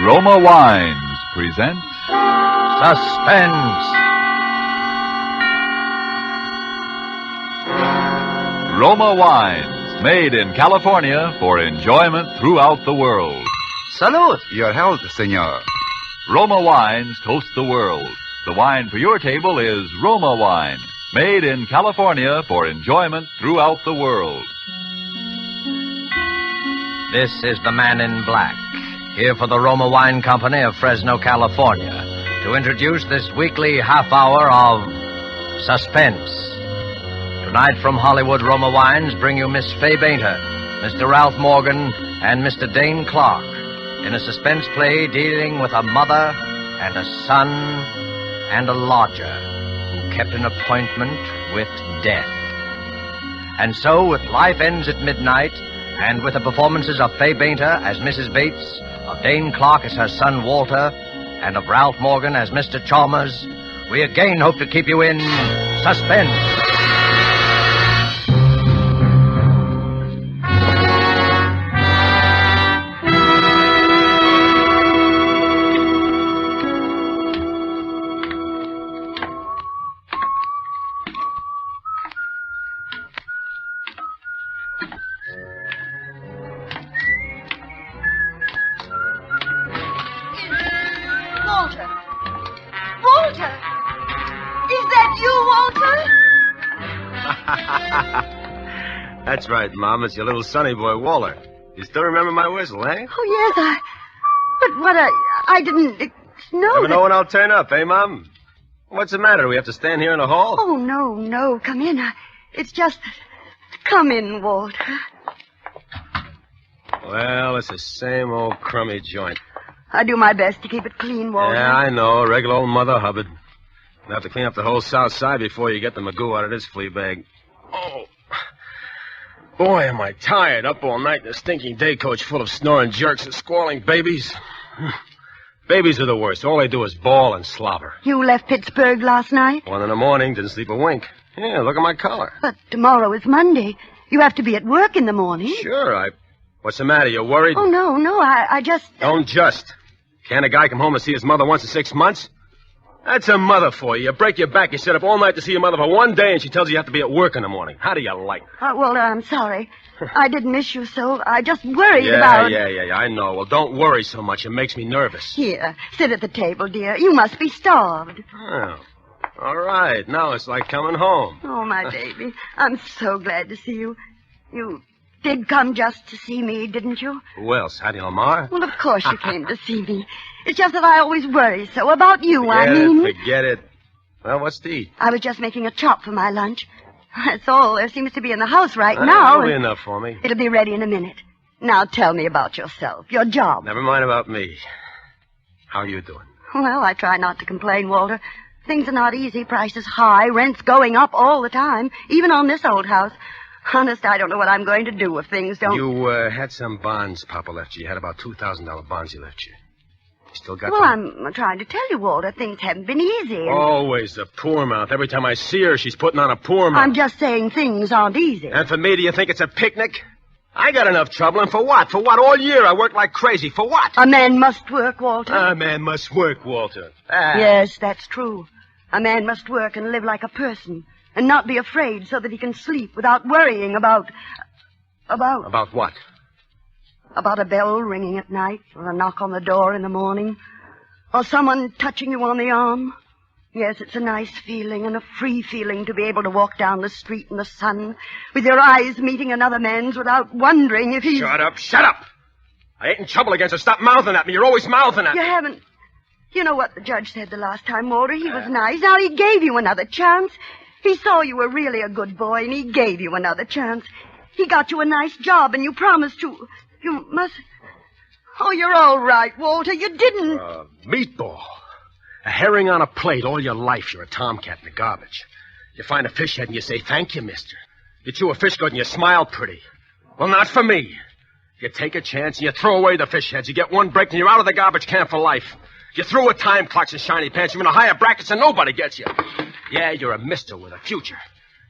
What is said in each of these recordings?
Roma Wines present Suspense. Roma Wines, made in California for enjoyment throughout the world. Salute. Your health, senor. Roma Wines toast the world. The wine for your table is Roma Wine, made in California for enjoyment throughout the world. This is the Man in Black, here for the Roma Wine Company of Fresno, California, to introduce this weekly half hour of Suspense. Tonight from Hollywood, Roma Wines bring you Miss Fay Bainter, Mr. Ralph Morgan, and Mr. Dane Clark in a suspense play dealing with a mother and a son and a lodger who kept an appointment with death. And so, with Life Ends at Midnight, and with the performances of Fay Bainter as Mrs. Bates, of Dane Clark as her son Walter, and of Ralph Morgan as Mr. Chalmers, we again hope to keep you in suspense. Walter! Is that you, Walter? That's right, Mom. It's your little sonny boy, Walter. You still remember my whistle, eh? Oh, yes, But I didn't know Never that... know when I'll turn up, eh, Mom? What's the matter? Do we have to stand here in the hall? Oh, no. Come in. It's just... Come in, Walter. Well, it's the same old crummy joint. I do my best to keep it clean, Walter. Yeah, I know. Regular old Mother Hubbard. You'll have to clean up the whole south side before you get the magoo out of this flea bag. Oh. Boy, am I tired. Up all night in a stinking day coach full of snoring jerks and squalling babies. Babies are the worst. All they do is bawl and slobber. You left Pittsburgh last night? 1 a.m, didn't sleep a wink. Yeah, look at my collar. But tomorrow is Monday. You have to be at work in the morning. Sure, What's the matter? You worried? Oh, no, I just... Don't just. Can't a guy come home to see his mother once in 6 months? That's a mother for you. You break your back, you sit up all night to see your mother for 1 day, and she tells you have to be at work in the morning. How do you like it? Walter, I'm sorry. I didn't miss you so. I just worried about... Yeah, I know. Well, don't worry so much. It makes me nervous. Here, sit at the table, dear. You must be starved. Oh, all right. Now it's like coming home. Oh, my baby. I'm so glad to see you. You did come just to see me, didn't you? Who else? Hattie Lamar? Well, of course you came to see me. It's just that I always worry so about you, Forget it. Well, what's to eat? I was just making a chop for my lunch. That's all there seems to be in the house right now. That'll be enough for me. It'll be ready in a minute. Now tell me about yourself, your job. Never mind about me. How are you doing? Well, I try not to complain, Walter. Things are not easy. Prices high, rents going up all the time, even on this old house. Honest, I don't know what I'm going to do if things don't... You had some bonds Papa left you. You had about $2,000 bonds he left you. You still got Well, them? I'm trying to tell you, Walter, things haven't been easy. And Always the poor mouth. Every time I see her, she's putting on a poor mouth. I'm just saying things aren't easy. And for me, do you think it's a picnic? I got enough trouble, and for what? For what? All year I worked like crazy. For what? A man must work, Walter. A man must work, Walter. Yes, that's true. A man must work and live like a person, and not be afraid so that he can sleep without worrying about... About what? About a bell ringing at night, or a knock on the door in the morning, or someone touching you on the arm. Yes, it's a nice feeling and a free feeling to be able to walk down the street in the sun with your eyes meeting another man's without wondering if he's... Shut up! I ain't in trouble against her. Stop mouthing at me. You're always mouthing at me. You haven't... You know what the judge said the last time, Walter? He was nice. Now, he gave you another chance. He saw you were really a good boy, and he gave you another chance. He got you a nice job, and you promised to... You must... Oh, you're all right, Walter. You didn't... Meatball. A herring on a plate all your life. You're a tomcat in the garbage. You find a fish head and you say, thank you, mister. You chew a fish good and you smile pretty. Well, not for me. You take a chance and you throw away the fish heads. You get one break and you're out of the garbage can for life. You throw with time clocks and shiny pants. You're in the higher brackets and nobody gets you. Yeah, you're a mister with a future.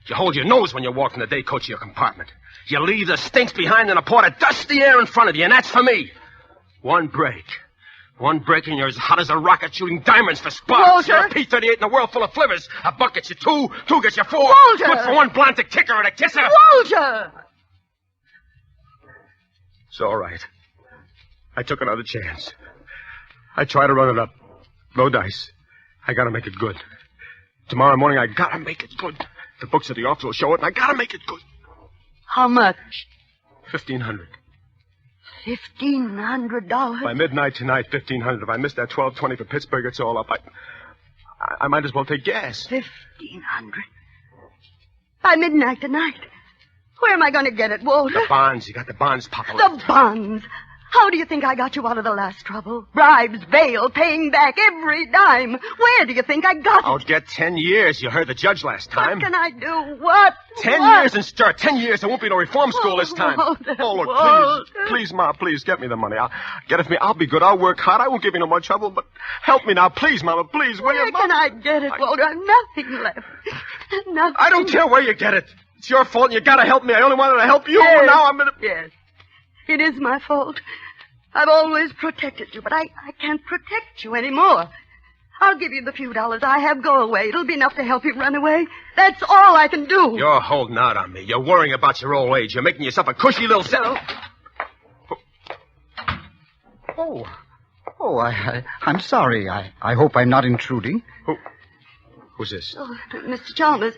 You hold your nose when you walk in the day coach of your compartment. You leave the stinks behind in a pot of dusty air in front of you, and that's for me. One break. One break and you're as hot as a rocket shooting diamonds for spots. Walter! You're a P-38 in a world full of flivvers. A buck gets you two gets you four. Walter! Good for one blonde to kick her and a kisser. Walter! It's all right. I took another chance. I tried to run it up. No dice. I gotta make it good. Tomorrow morning, I gotta make it good. The books at the office will show it, and I gotta make it good. How much? $1,500. $1,500? By midnight tonight, $1,500. If I miss that 12:20 for Pittsburgh, it's all up. I might as well take gas. $1,500. By midnight tonight. Where am I going to get it, Walter? The bonds. You got the bonds, Papa. The bonds. How do you think I got you out of the last trouble? Bribes, bail, paying back every dime. Where do you think I got I'll it? get 10 years. You heard the judge last time. What can I do? What? 10 What? years and start. 10 years. There won't be no reform school this time. Walter, Oh, look, Walter. please, Ma, please, get me the money. Get it for me. I'll be good. I'll work hard. I won't give you no more trouble, but help me now. Please, Mama, please, will you? Where can I get it, Walter? I've nothing left. Nothing. I don't care where you get it. It's your fault, and you gotta help me. I only wanted to help you, Yes. and now I'm gonna... Yes. It is my fault. I've always protected you, but I can't protect you anymore. I'll give you the few dollars I have. Go away. It'll be enough to help you run away. That's all I can do. You're holding out on me. You're worrying about your old age. You're making yourself a cushy little... I'm sorry. I hope I'm not intruding. Who's this? Oh, Mr. Chalmers.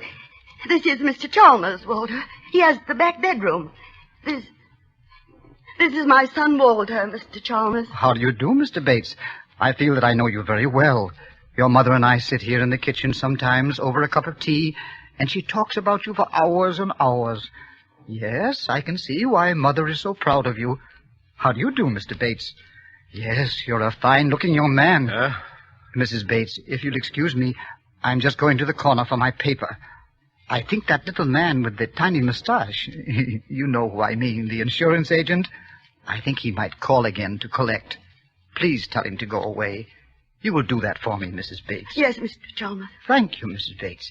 This is Mr. Chalmers, Walter. He has the back bedroom. This is my son, Walter, Mr. Chalmers. How do you do, Mr. Bates? I feel that I know you very well. Your mother and I sit here in the kitchen sometimes over a cup of tea, and she talks about you for hours and hours. Yes, I can see why Mother is so proud of you. How do you do, Mr. Bates? Yes, you're a fine-looking young man. Mrs. Bates, if you'll excuse me, I'm just going to the corner for my paper. I think that little man with the tiny mustache, you know who I mean, the insurance agent, I think he might call again to collect. Please tell him to go away. You will do that for me, Mrs. Bates. Yes, Mr. Chalmers. Thank you, Mrs. Bates.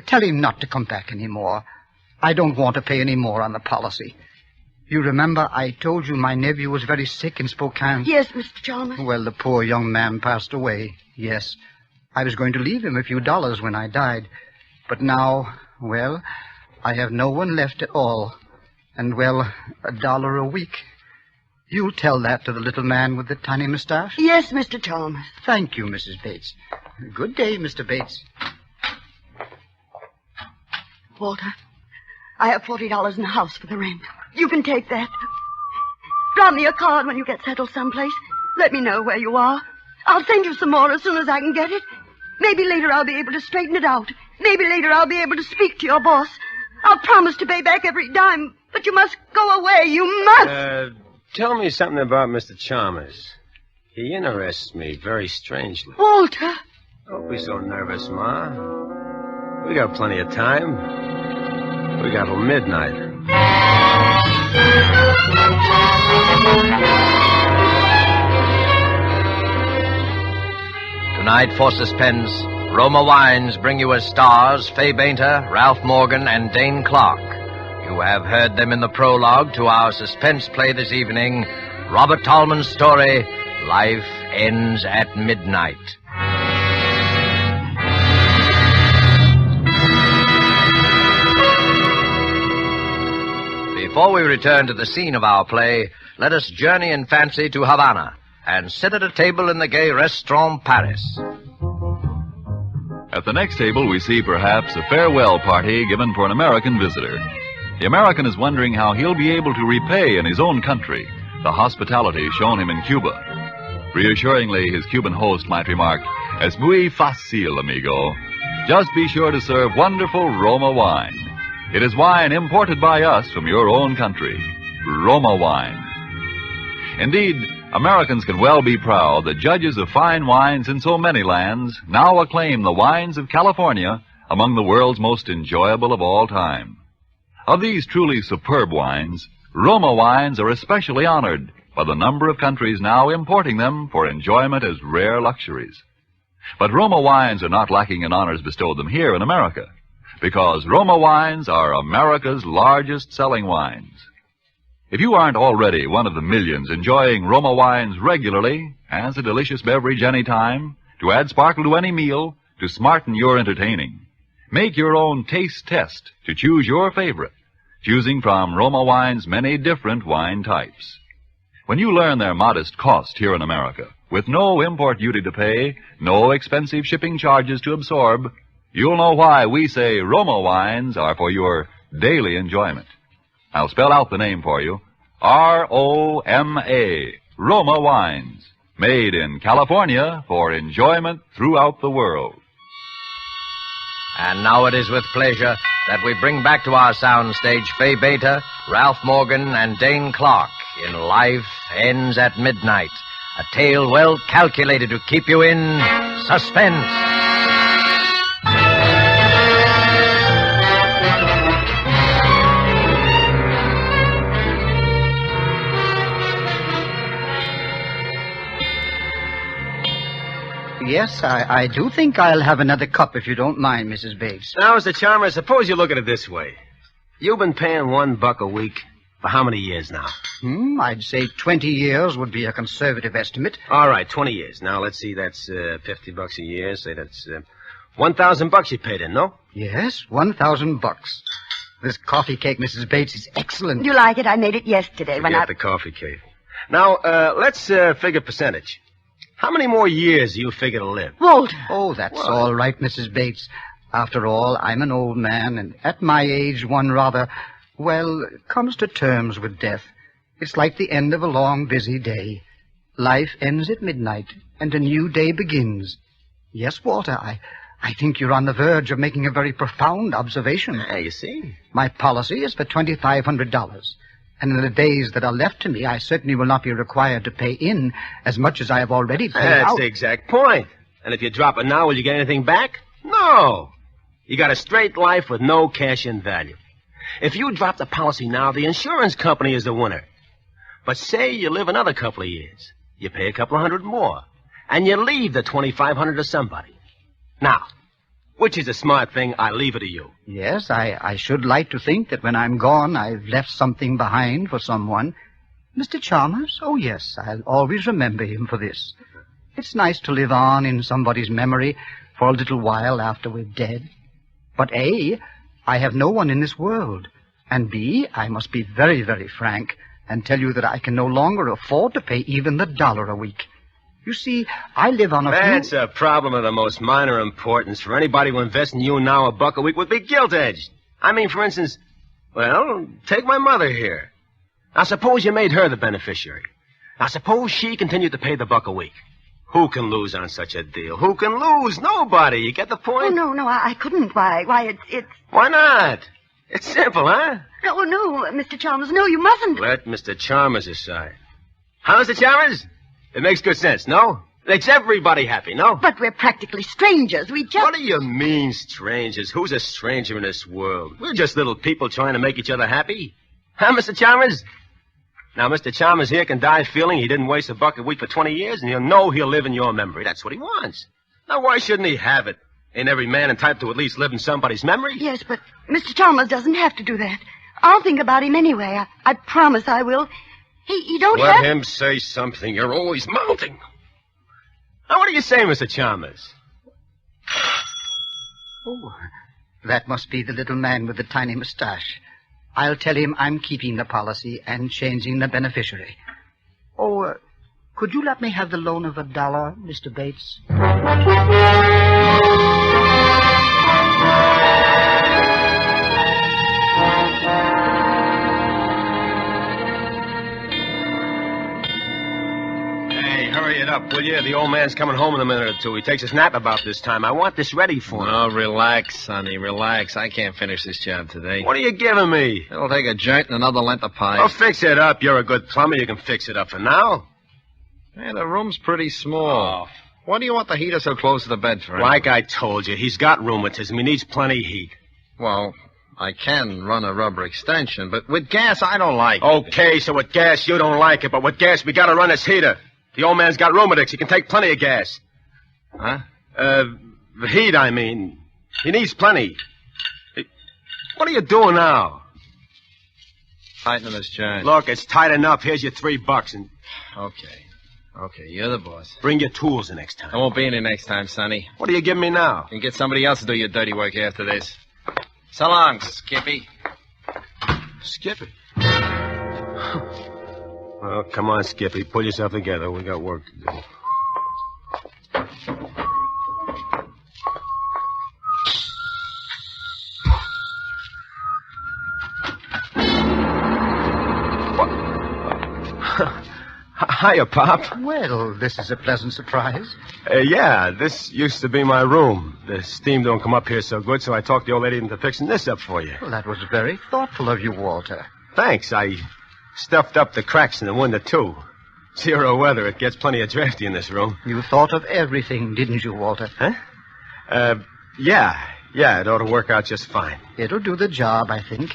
Tell him not to come back any more. I don't want to pay any more on the policy. You remember I told you my nephew was very sick in Spokane? Yes, Mr. Chalmers. Well, the poor young man passed away, yes. I was going to leave him a few dollars when I died. But now, well, I have no one left at all. And, well, $1 a week. You'll tell that to the little man with the tiny mustache? Yes, Mr. Chalmers. Thank you, Mrs. Bates. Good day, Mr. Bates. Walter, I have $40 in the house for the rent. You can take that. Drop me a card when you get settled someplace. Let me know where you are. I'll send you some more as soon as I can get it. Maybe later I'll be able to straighten it out. Maybe later I'll be able to speak to your boss. I'll promise to pay back every dime, but you must go away. You must. Tell me something about Mr. Chalmers. He interests me very strangely. Walter. Don't be so nervous, Ma. We got plenty of time. We got till midnight. Tonight for Suspense, Roma Wines bring you as stars Fay Bainter, Ralph Morgan, and Dane Clark. You have heard them in the prologue to our suspense play this evening, Robert Tallman's story, Life Ends at Midnight. Before we return to the scene of our play, let us journey in fancy to Havana and sit at a table in the gay Restaurant Paris. At the next table, we see perhaps a farewell party given for an American visitor. The American is wondering how he'll be able to repay in his own country the hospitality shown him in Cuba. Reassuringly, his Cuban host might remark, "Es muy fácil, amigo. Just be sure to serve wonderful Roma wine. It is wine imported by us from your own country. Roma wine." Indeed, Americans can well be proud that judges of fine wines in so many lands now acclaim the wines of California among the world's most enjoyable of all time. Of these truly superb wines, Roma wines are especially honored by the number of countries now importing them for enjoyment as rare luxuries. But Roma wines are not lacking in honors bestowed them here in America, because Roma wines are America's largest selling wines. If you aren't already one of the millions enjoying Roma wines regularly, as a delicious beverage any time, to add sparkle to any meal, to smarten your entertaining, make your own taste test to choose your favorite, choosing from Roma wine's many different wine types. When you learn their modest cost here in America, with no import duty to pay, no expensive shipping charges to absorb, you'll know why we say Roma wines are for your daily enjoyment. I'll spell out the name for you. R-O-M-A, Roma wines, made in California for enjoyment throughout the world. And now it is with pleasure that we bring back to our soundstage Fay Beta, Ralph Morgan, and Dane Clark in Life Ends at Midnight, a tale well calculated to keep you in suspense. Yes, I do think I'll have another cup if you don't mind, Mrs. Bates. Now, Mr. Chalmers, suppose you look at it this way. You've been paying $1 a week for how many years now? I'd say 20 years would be a conservative estimate. All right, 20 years. Now, let's see, that's $50 a year. Say that's $1,000 you paid in, no? Yes, $1,000. This coffee cake, Mrs. Bates, is excellent. You like it? I made it yesterday when Forget the coffee cake. Now, let's figure percentage. How many more years do you figure to live? Walter. Oh, that's all right, Mrs. Bates. After all, I'm an old man, and at my age, one rather, comes to terms with death. It's like the end of a long, busy day. Life ends at midnight, and a new day begins. Yes, Walter, I think you're on the verge of making a very profound observation. You see? My policy is for $2,500. And in the days that are left to me, I certainly will not be required to pay in as much as I have already paid out. That's the exact point. And if you drop it now, will you get anything back? No. You got a straight life with no cash-in value. If you drop the policy now, the insurance company is the winner. But say you live another couple of years. You pay a couple of hundred more. And you leave the $2,500 to somebody. Now, which is a smart thing, I leave it to you. Yes, I should like to think that when I'm gone, I've left something behind for someone. Mr. Chalmers? Oh, yes, I'll always remember him for this. It's nice to live on in somebody's memory for a little while after we're dead. But A, I have no one in this world. And B, I must be very, very frank and tell you that I can no longer afford to pay even the $1 a week. You see, I live on a That's a problem of the most minor importance. For anybody who invests in you now, $1 a week would be gilt-edged. I mean, for instance, take my mother here. Now, suppose you made her the beneficiary. Now, suppose she continued to pay the $1 a week. Who can lose on such a deal? Who can lose? Nobody. You get the point? Oh, no, I couldn't. Why, it's... Why not? It's simple, huh? No, Mr. Chalmers, no, you mustn't. Let Mr. Chalmers decide. Huh, Mr. Chalmers? It makes good sense, no? It makes everybody happy, no? But we're practically strangers. We just... What do you mean, strangers? Who's a stranger in this world? We're just little people trying to make each other happy. Huh, Mr. Chalmers? Now, Mr. Chalmers here can die feeling he didn't waste $1 a week for 20 years, and he'll know he'll live in your memory. That's what he wants. Now, why shouldn't he have it? Ain't every man entitled to at least live in somebody's memory? Yes, but Mr. Chalmers doesn't have to do that. I'll think about him anyway. I promise I will. He don't have... Let him say something. You're always mounting. Now, what do you say, Mr. Chalmers? Oh, that must be the little man with the tiny mustache. I'll tell him I'm keeping the policy and changing the beneficiary. Oh, could you let me have the loan of $1, Mr. Bates? Hurry it up, will you? The old man's coming home in a minute or two. He takes his nap about this time. I want this ready for him. Oh, relax, Sonny, relax. I can't finish this job today. What are you giving me? It'll take a joint and another length of pipe. Oh, fix it up. You're a good plumber. You can fix it up for now. Hey, the room's pretty small. Why do you want the heater so close to the bed for? Like I told you, he's got rheumatism. He needs plenty of heat. Well, I can run a rubber extension, but with gas, I don't like it. Okay, so with gas, you don't like it, but with gas, we gotta run this heater. The old man's got rheumatics. He can take plenty of gas. Huh? The heat, I mean. He needs plenty. What are you doing now? tightening this joint. Look, it's tight enough. Here's your $3, and Okay, you're the boss. bring your tools the next time. I won't be any next time, Sonny. What are you giving me now? You can get somebody else to do your dirty work after this. So long, Skippy. Skippy. Well, come on, Skippy. Pull yourself together. We got work to do. Hiya, Pop. Well, this is a pleasant surprise. Yeah, this used to be my room. The steam don't come up here so good, so I talked the old lady into fixing this up for you. Well, that was very thoughtful of you, Walter. Thanks. I stuffed up the cracks in the window, too. 0 weather. It gets plenty of drafty in this room. You thought of everything, didn't you, Walter? Huh? Yeah, it ought to work out just fine. It'll do the job, I think.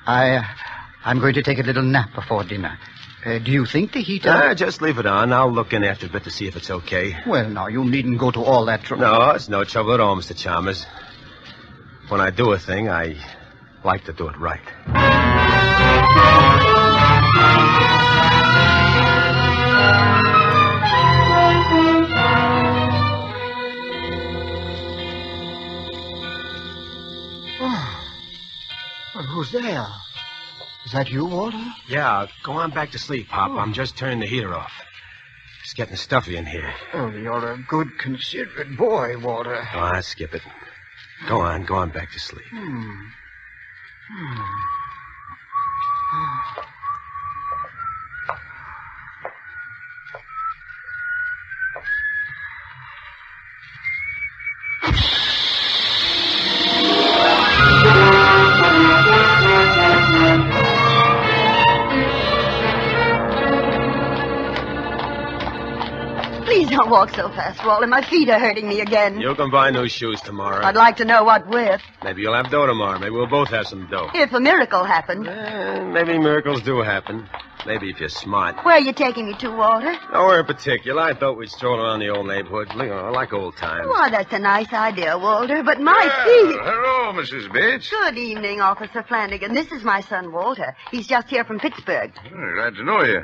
I'm going to take a little nap before dinner. Do you think the heater... Just leave it on. I'll look in after a bit to see if it's okay. Well, now, you needn't go to all that trouble. No, it's no trouble at all, Mr. Chalmers. When I do a thing, I like to do it right. Well, who's there? Is that you, Walter? Yeah, go on back to sleep, Pop. I'm just turning the heater off. It's getting stuffy in here. Oh, you're a good, considerate boy, Walter. Oh, skip it. Go on back to sleep. Please don't walk so fast, Walter. My feet are hurting me again. You can buy new shoes tomorrow. I'd like to know what with. Maybe you'll have dough tomorrow. Maybe we'll both have some dough. If a miracle happened. Maybe miracles do happen. Maybe if you're smart. Where are you taking me to, Walter? Nowhere in particular. I thought we'd stroll around the old neighborhood. Like old times. Why, that's a nice idea, Walter, but my feet... Hello, Mrs. Bates. Good evening, Officer Flanagan. This is my son, Walter. He's just here from Pittsburgh. Glad to know you.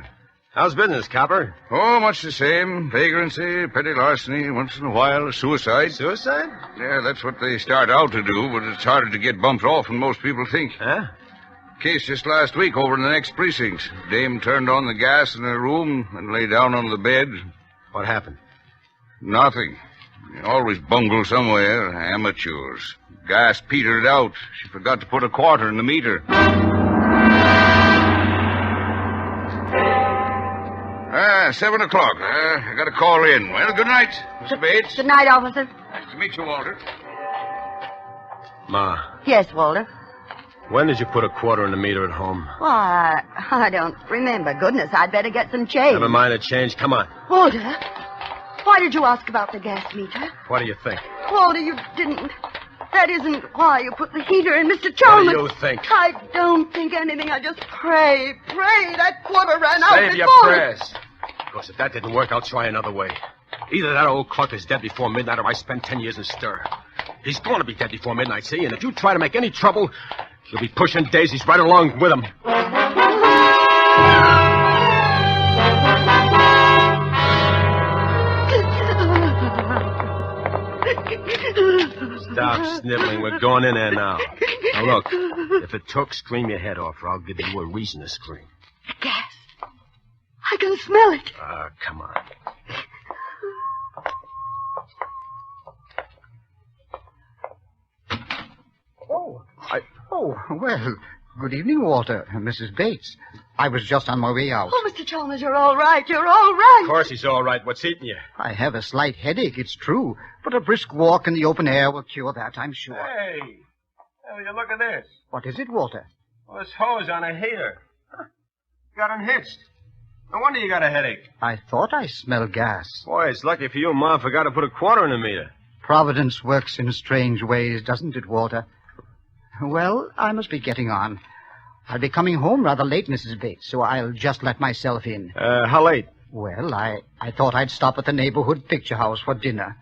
How's business, Copper? Oh, much the same. Vagrancy, petty larceny, once in a while a suicide. Suicide? Yeah, that's what they start out to do, but it's harder to get bumped off than most people think. Huh? Case just last week over in the next precinct. Dame turned on the gas in her room and lay down on the bed. What happened? Nothing. They always bungle somewhere. Amateurs. Gas petered out. She forgot to put a quarter in the meter. 7 o'clock. I got a call in. Well, good night, Mr. Bates. Good night, officer. Nice to meet you, Walter. Ma, Yes, Walter. when did you put a quarter in the meter at home? Why, I don't remember. Goodness, I'd better get some change. Never mind the change. Come on. Walter, why did you ask about the gas meter? What do you think? Walter, you didn't. That isn't why you put the heater in, Mr. Chalmers. What do you think? I don't think anything. I just pray that quarter ran out Save before... your prayers. Because if that didn't work, I'll try another way. Either that old cluck is dead before midnight or I spent 10 years in stir. He's going to be dead before midnight, see? And if you try to make any trouble, you'll be pushing daisies right along with him. Stop sniveling. We're going in there now. Now, look, if it took, scream your head off, or I'll give you a reason to scream. The gas. I can smell it. Come on. Oh, well, good evening, Walter. Mrs. Bates. I was just on my way out. Oh, Mr. Chalmers, you're all right. You're all right. Of course he's all right. What's eating you? I have a slight headache, it's true. But a brisk walk in the open air will cure that, I'm sure. Hey, will you look at this? What is it, Walter? Well, this hose on a heater. Huh. Got unhitched. No wonder you got a headache. I thought I smelled gas. Boy, it's lucky for you Mom forgot to put a quarter in the meter. Providence works in strange ways, doesn't it, Walter? Well, I must be getting on. I'll be coming home rather late, Mrs. Bates, so I'll just let myself in. How late? Well, I thought I'd stop at the neighborhood picture house for dinner.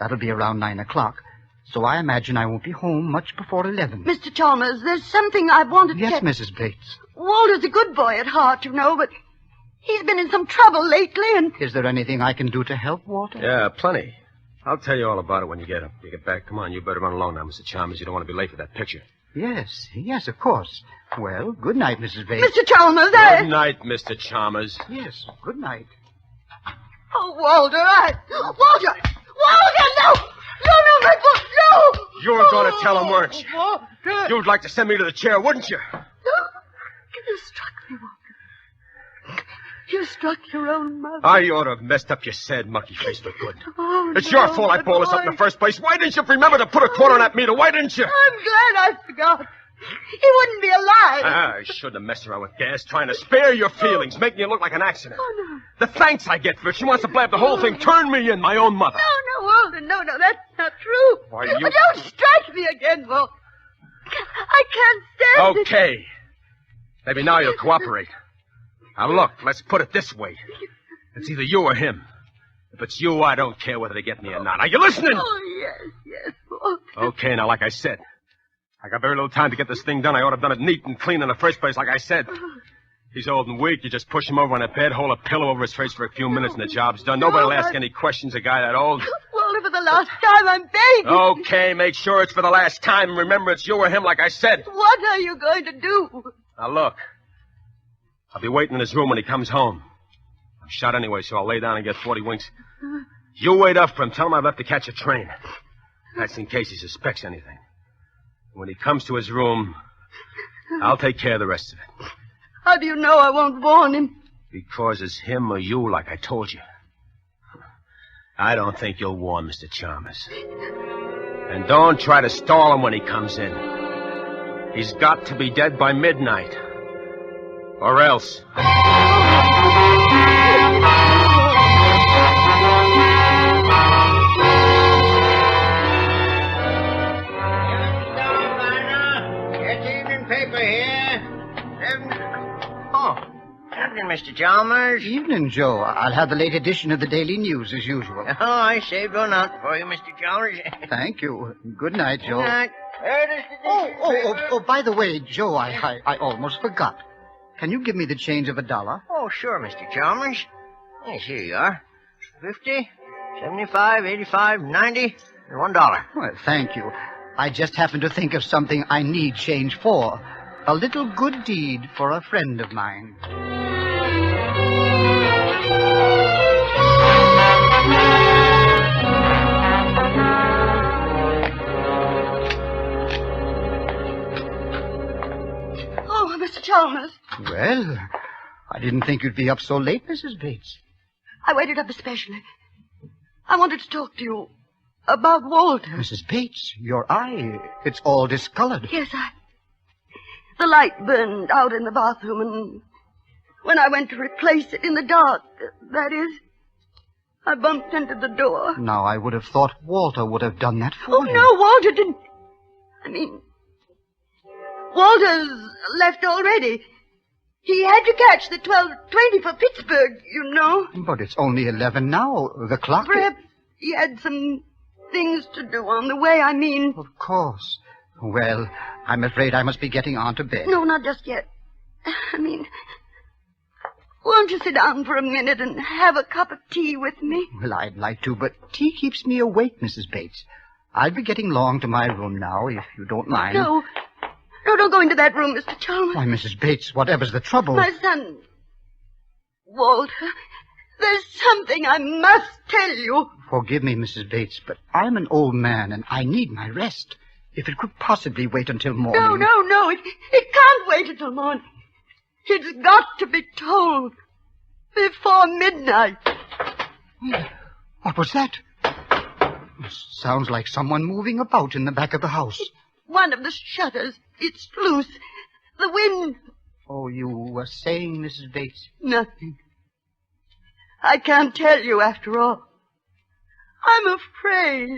That'll be around 9 o'clock. So I imagine I won't be home much before 11. Mr. Chalmers, there's something I wanted to... Yes, Mrs. Bates. Walter's a good boy at heart, you know, but he's been in some trouble lately, and... Is there anything I can do to help, Walter? Yeah, plenty. I'll tell you all about it when you get back. Come on, you better run along now, Mr. Chalmers. You don't want to be late for that picture. Yes, of course. Well, good night, Mrs. Bates. Mr. Chalmers, Good night, Mr. Chalmers. Yes, good night. Oh, Walter, Walter! Walter, no! No, my boy, no! You were going to tell him, weren't you? Walter! You'd like to send me to the chair, wouldn't you? You struck me, Walter. You struck your own mother. I ought to have messed up your sad monkey face for good. Oh, It's no, your fault I brought us up in the boy. first place. Why didn't you remember to put a quarter on that meter? Why didn't you? I'm glad I forgot. He wouldn't be alive. I shouldn't have messed around with gas, trying to spare your feelings, making you look like an accident. Oh, no. The thanks I get for it. She wants to blab the whole thing, turn me in, my own mother. No, Walter, no, that's not true. Why, you- Don't strike me again, Walter. I can't stand it. Okay. Maybe now you'll cooperate. Now, look, let's put it this way. It's either you or him. If it's you, I don't care whether they get me or not. Are you listening? Oh, yes, Walter. Okay, now, like I said, I got very little time to get this thing done. I ought to have done it neat and clean in the first place, like I said. He's old and weak. You just push him over on a bed, hold a pillow over his face for a few minutes, and the job's done. Nobody will ask any questions, a guy that old. Walter, for the last time, I'm begging. Okay, make sure it's for the last time. And remember, it's you or him, like I said. What are you going to do? Now, look. I'll be waiting in his room when he comes home. I'm shot anyway, so I'll lay down and get 40 winks. You wait up for him. Tell him I've left to catch a train. That's in case he suspects anything. When he comes to his room, I'll take care of the rest of it. How do you know I won't warn him? Because it's him or you, like I told you. I don't think you'll warn Mr. Chalmers. And don't try to stall him when he comes in. He's got to be dead by midnight. Or else. Paper here. Evening, Mr. Chalmers. Evening, Joe. I'll have the late edition of the Daily News as usual. Oh, I saved one out for you, Mr. Chalmers. Thank you. Good night, Joe. Good night. Oh, by the way, Joe, I almost forgot. Can you give me the change of $1? Oh, sure, Mr. Chalmers. Yes, here you are. 50, 75, 85, 90, and $1. Well, thank you. I just happened to think of something I need change for. A little good deed for a friend of mine. Oh, Mr. Chalmers. Well, I didn't think you'd be up so late, Mrs. Bates. I waited up especially. I wanted to talk to you about Walter. Mrs. Bates, your eye, it's all discolored. Yes, the light burned out in the bathroom, and when I went to replace it in the dark, that is, I bumped into the door. Now, I would have thought Walter would have done that for Oh, you. no, Walter didn't. I mean, Walter's left already. He had to catch the 12:20 for Pittsburgh, you know. But it's only 11 now. The clock... Perhaps he had some things to do on the way, I mean. Of course. Well, I'm afraid I must be getting on to bed. No, not just yet. I mean, won't you sit down for a minute and have a cup of tea with me? Well, I'd like to, but tea keeps me awake, Mrs. Bates. I'll be getting along to my room now, if you don't mind. No, don't go into that room, Mr. Chalmers. Why, Mrs. Bates, whatever's the trouble? My son, Walter, there's something I must tell you. Forgive me, Mrs. Bates, but I'm an old man, and I need my rest. If it could possibly wait until morning... No, it can't wait until morning. It's got to be told before midnight. What was that? Sounds like someone moving about in the back of the house. One of the shutters, it's loose. The wind... Oh, you were saying, Mrs. Bates? Nothing. I can't tell you after all. I'm afraid.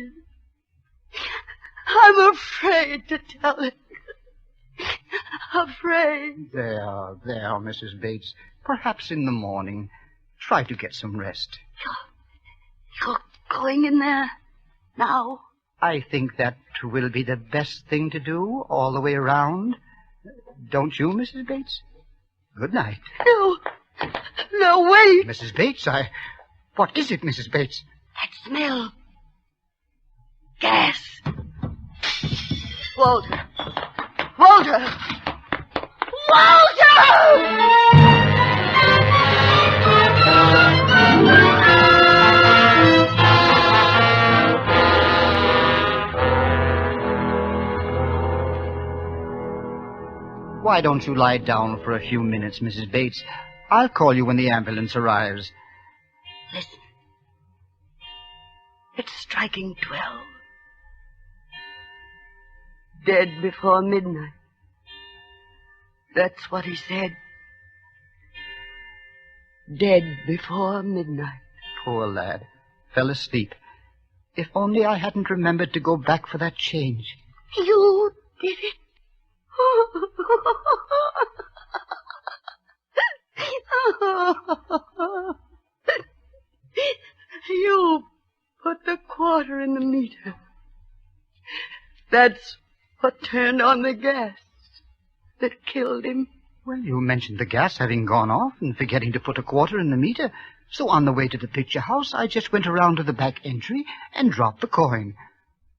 I'm afraid to tell it. Afraid. There, Mrs. Bates. Perhaps in the morning. Try to get some rest. You're going in there now? I think that will be the best thing to do all the way around. Don't you, Mrs. Bates? Good night. No. No, wait. Mrs. Bates, What is it, Mrs. Bates? That smell. Gas. Walter. Walter! Walter! Why don't you lie down for a few minutes, Mrs. Bates? I'll call you when the ambulance arrives. Listen. It's striking 12. Dead before midnight. That's what he said. Dead before midnight. Poor lad. Fell asleep. If only I hadn't remembered to go back for that change. You did it. You put the quarter in the meter. That's what turned on the gas that killed him. Well, you mentioned the gas having gone off and forgetting to put a quarter in the meter. So on the way to the picture house, I just went around to the back entry and dropped the coin.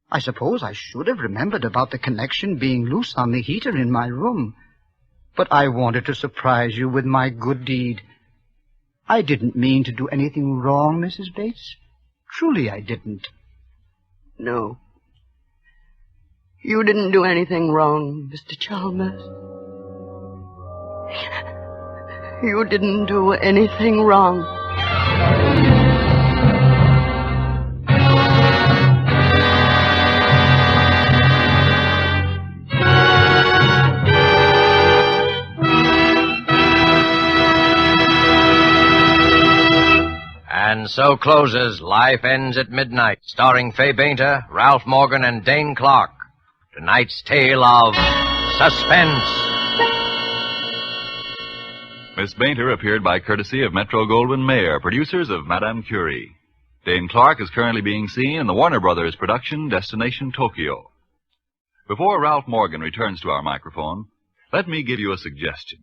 I suppose I should have remembered about the connection being loose on the heater in my room. But I wanted to surprise you with my good deed. I didn't mean to do anything wrong, Mrs. Bates. Truly, I didn't. No. You didn't do anything wrong, Mr. Chalmers. You didn't do anything wrong. And so closes Life Ends at Midnight, starring Fay Bainter, Ralph Morgan, and Dane Clark. Tonight's tale of Suspense. Miss Bainter appeared by courtesy of Metro-Goldwyn-Mayer, producers of Madame Curie. Dane Clark is currently being seen in the Warner Brothers production Destination Tokyo. Before Ralph Morgan returns to our microphone, let me give you a suggestion.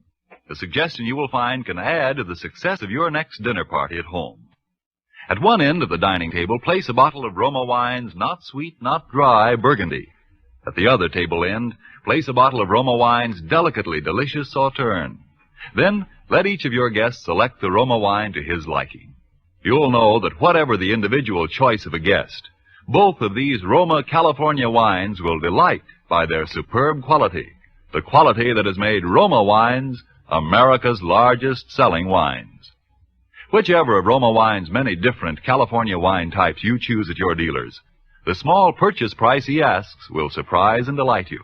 A suggestion you will find can add to the success of your next dinner party at home. At one end of the dining table, place a bottle of Roma wines, not sweet, not dry, Burgundy. At the other table end, place a bottle of Roma wines, delicately delicious Sauterne. Then, let each of your guests select the Roma wine to his liking. You'll know that whatever the individual choice of a guest, both of these Roma California wines will delight by their superb quality, the quality that has made Roma wines America's largest selling wines. Whichever of Roma Wine's many different California wine types you choose at your dealers, the small purchase price he asks will surprise and delight you,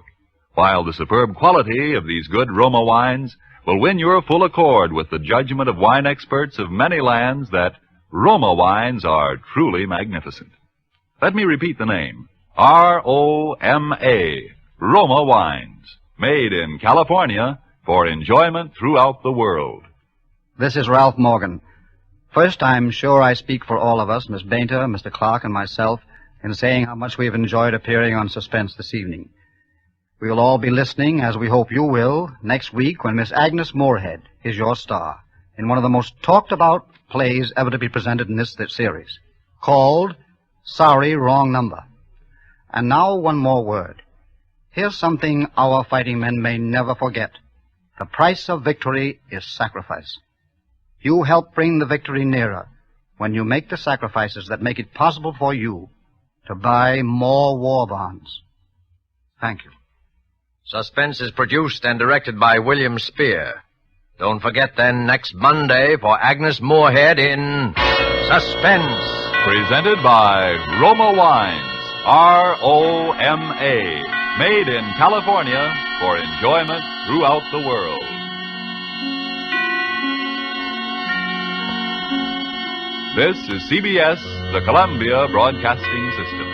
while the superb quality of these good Roma wines will win your full accord with the judgment of wine experts of many lands that Roma wines are truly magnificent. Let me repeat the name. R-O-M-A, Roma Wines, made in California for enjoyment throughout the world. This is Ralph Morgan. First, I'm sure I speak for all of us, Miss Bainter, Mr. Clark, and myself, in saying how much we have enjoyed appearing on Suspense this evening. We will all be listening, as we hope you will, next week when Miss Agnes Moorehead is your star in one of the most talked-about plays ever to be presented in this series, called Sorry, Wrong Number. And now one more word. Here's something our fighting men may never forget. The price of victory is sacrifice. You help bring the victory nearer when you make the sacrifices that make it possible for you to buy more war bonds. Thank you. Suspense is produced and directed by William Spear. Don't forget then next Monday for Agnes Moorehead in Suspense. Presented by Roma Wines, R-O-M-A, made in California for enjoyment throughout the world. This is CBS, the Columbia Broadcasting System.